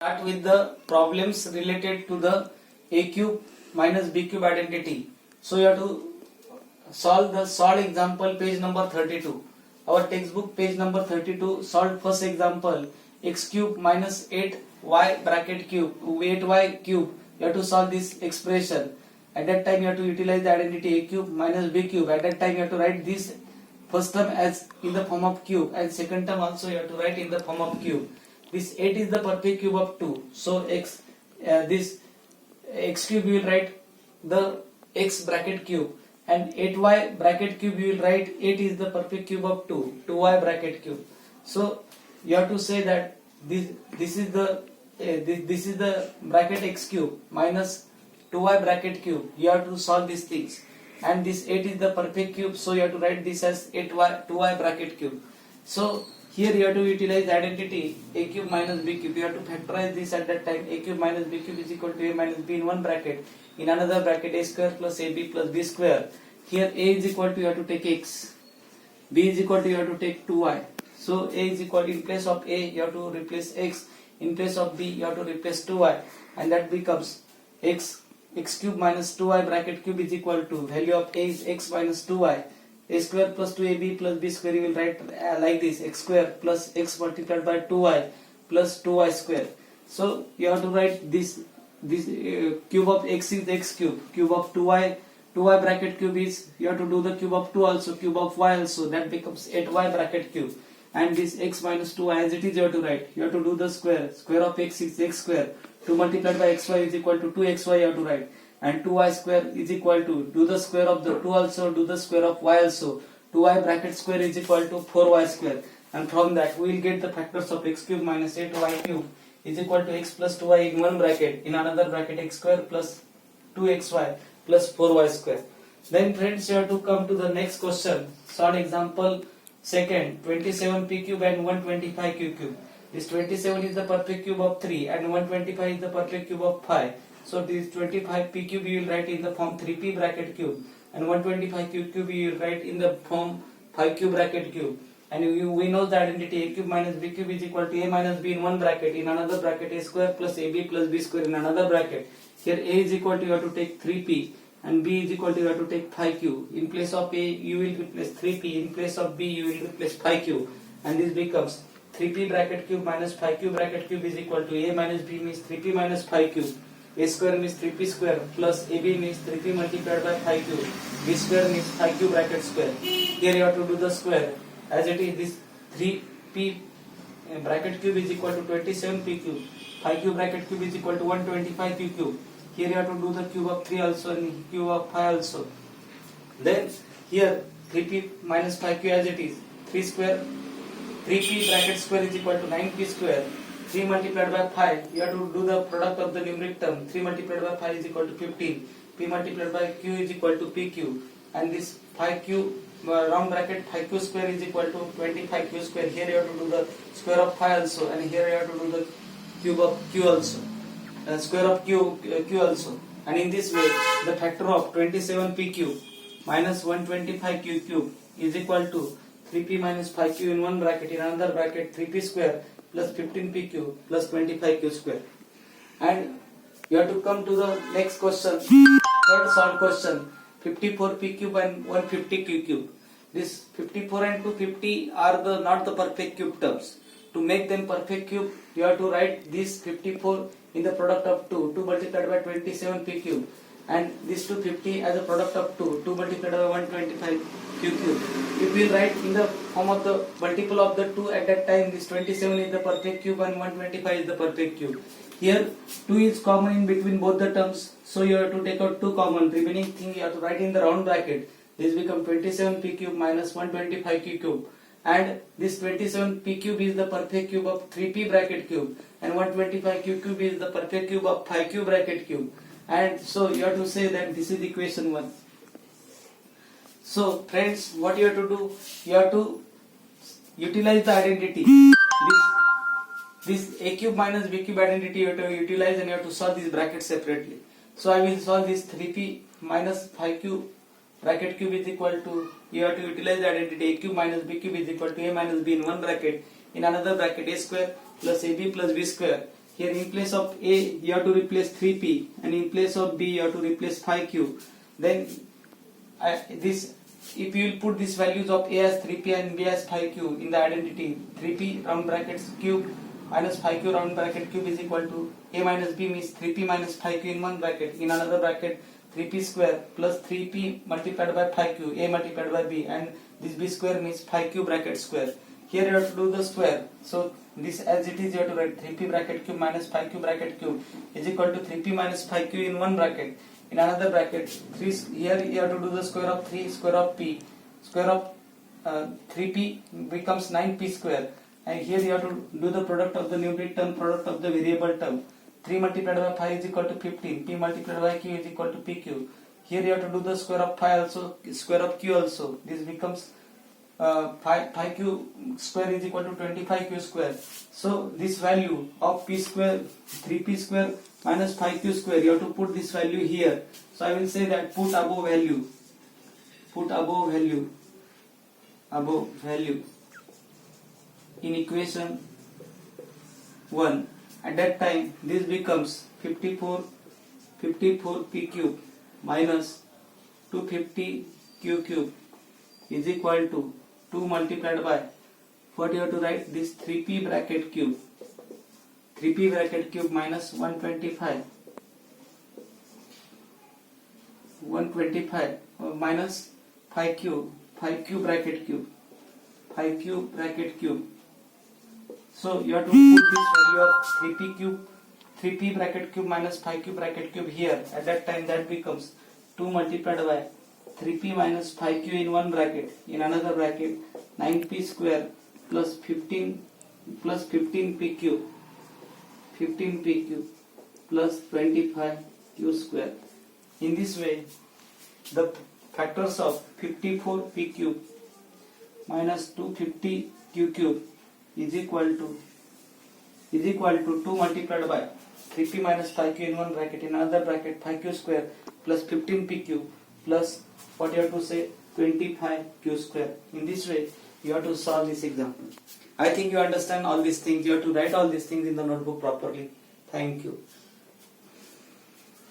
Start with the problems related to the a cube minus b cube identity. So you have to solve the solved example page number 32. Our textbook page number 32 solved first example x cube minus 8y bracket cube 8y cube. You have to solve this expression. At that time you have to utilize the identity a cube minus b cube. At that time you have to write this first term as in the form of cube and second term also you have to write in the form of cube. This 8 is the perfect cube of 2. So this x cube you will write the x bracket cube, and 8y bracket cube you will write 8 is the perfect cube of 2, 2y bracket cube. So you have to say that this is the bracket x cube minus 2y bracket cube. You have to solve these things, and this 8 is the perfect cube, so you have to write this as 2y bracket cube. So here you have to utilize the identity a cube minus b cube. You have to factorize this at that time. A cube minus b cube is equal to a minus b in one bracket. In another bracket a square plus ab plus b square. Here a is equal to you have to take x. B is equal to you have to take 2y. So a is equal to, in place of a you have to replace x. In place of b you have to replace 2y, and that becomes x cube minus 2y bracket cube is equal to value of a is x minus 2y. A square plus 2ab plus b square you will write like this, x square plus x multiplied by 2y plus 2y square. So you have to write this cube of x is x cube of 2y bracket cube is, you have to do the cube of 2 also, cube of y also, that becomes 8y bracket cube, and this x minus 2y as it is you have to write. You have to do the square of x is x square, 2 multiplied by xy is equal to 2xy you have to write, and 2y square is equal to, do the square of the 2 also, do the square of y also, 2y bracket square is equal to 4y square, and from that we will get the factors of x cube minus 8y cube is equal to x plus 2y in one bracket, in another bracket x square plus 2xy plus 4y square. Then friends, you have to come to the next question. Solve example second, 27p cube and 125q cube. This 27 is the perfect cube of 3 and 125 is the perfect cube of 5. So this 25p cube you will write in the form 3p bracket cube, and 125q cube you will write in the form 5q bracket cube. And we know the identity a cube minus b cube is equal to a minus b in one bracket, in another bracket a square plus ab plus b square in another bracket. Here a is equal to you have to take 3p and b is equal to you have to take 5q. In place of a you will replace 3p, in place of b you will replace 5q, and this becomes 3p bracket cube minus 5q bracket cube is equal to a minus b means 3p minus 5q. A square means 3p square plus ab means 3p multiplied by 5q. B square means 5q bracket square. Here you have to do the square. As it is, this 3p bracket cube is equal to 27p cube. 5q bracket cube is equal to 125q cube. Here you have to do the cube of 3 also and cube of 5 also. Then here 3p minus 5q as it is. 3p bracket square is equal to 9p square. 3 multiplied by 5, you have to do the product of the numeric term. 3 multiplied by 5 is equal to 15. P multiplied by q is equal to pq. And this 5q round bracket 5q square is equal to 25q square. Here you have to do the square of 5 also, and here you have to do the cube of q also. Square of q also. And in this way, the factor of 27p cube minus 125q cube is equal to 3p minus 5q in one bracket, in another bracket 3p square plus 15p cube plus 25q square. And you have to come to the next question, third solved question, 54p cube and 150q cube. This 54 and 250 are not the perfect cube terms. To make them perfect cube, you have to write this 54 in the product of 2 multiplied by 27p cube, and this 250 as a product of 2 multiplied by 125q cube. If we write in the form of the multiple of the 2, at that time this 27 is the perfect cube and 125 is the perfect cube. Here 2 is common in between both the terms, so you have to take out 2 common. Remaining thing you have to write in the round bracket. This becomes 27p cube minus 125q cube, and this 27p cube is the perfect cube of 3p bracket cube, and 125q cube is the perfect cube of 5q bracket cube. And so you have to say that this is equation 1. So friends, what you have to do, you have to utilize the identity. This a cube minus b cube identity you have to utilize, and you have to solve these brackets separately. So I will solve this 3p minus 5q bracket cube is equal to, you have to utilize the identity a cube minus b cube is equal to a minus b in one bracket, in another bracket a square plus ab plus b square. Here in place of A you have to replace 3p, and in place of B you have to replace 5q. Then this, if you will put these values of A as 3p and B as 5q in the identity, 3p round brackets cube minus 5q round bracket cube is equal to A minus B means 3p minus 5q in one bracket, in another bracket 3p square plus 3p multiplied by 5q, A multiplied by B, and this B square means 5q bracket square. Here you have to do the square, so this as it is you have to write 3p bracket cube minus 5q bracket cube is equal to 3p minus 5q in one bracket, in another bracket 3, here you have to do the square of 3 square of p, square of 3p becomes 9p square, and here you have to do the product of the numeric term, product of the variable term. 3 multiplied by 5 is equal to 15, p multiplied by q is equal to pq. Here you have to do the square of 5 also, square of q also, this becomes 5q square is equal to 25q square. So this value of p square, 3p square minus 5q square, you have to put this value here. So I will say that put above value in equation 1. At that time this becomes 54 p cube minus 250 q cube is equal to 2 multiplied by, what you have to write, this 3p bracket cube minus 125 minus 5q bracket cube. So you have to put this value of 3p bracket cube minus 5q bracket cube here. At that time that becomes 2 multiplied by 3p minus 5q in one bracket, in another bracket 9p square plus 15p cube plus 25q square. In this way the factors of 54p cube minus 250q cube is equal to 2 multiplied by 3p minus 5q in one bracket, in another bracket 5q square plus 15p cube plus, what you have to say, 25q square. In this way you have to solve this example. I think you understand all these things. You have to write all these things in the notebook properly. Thank you.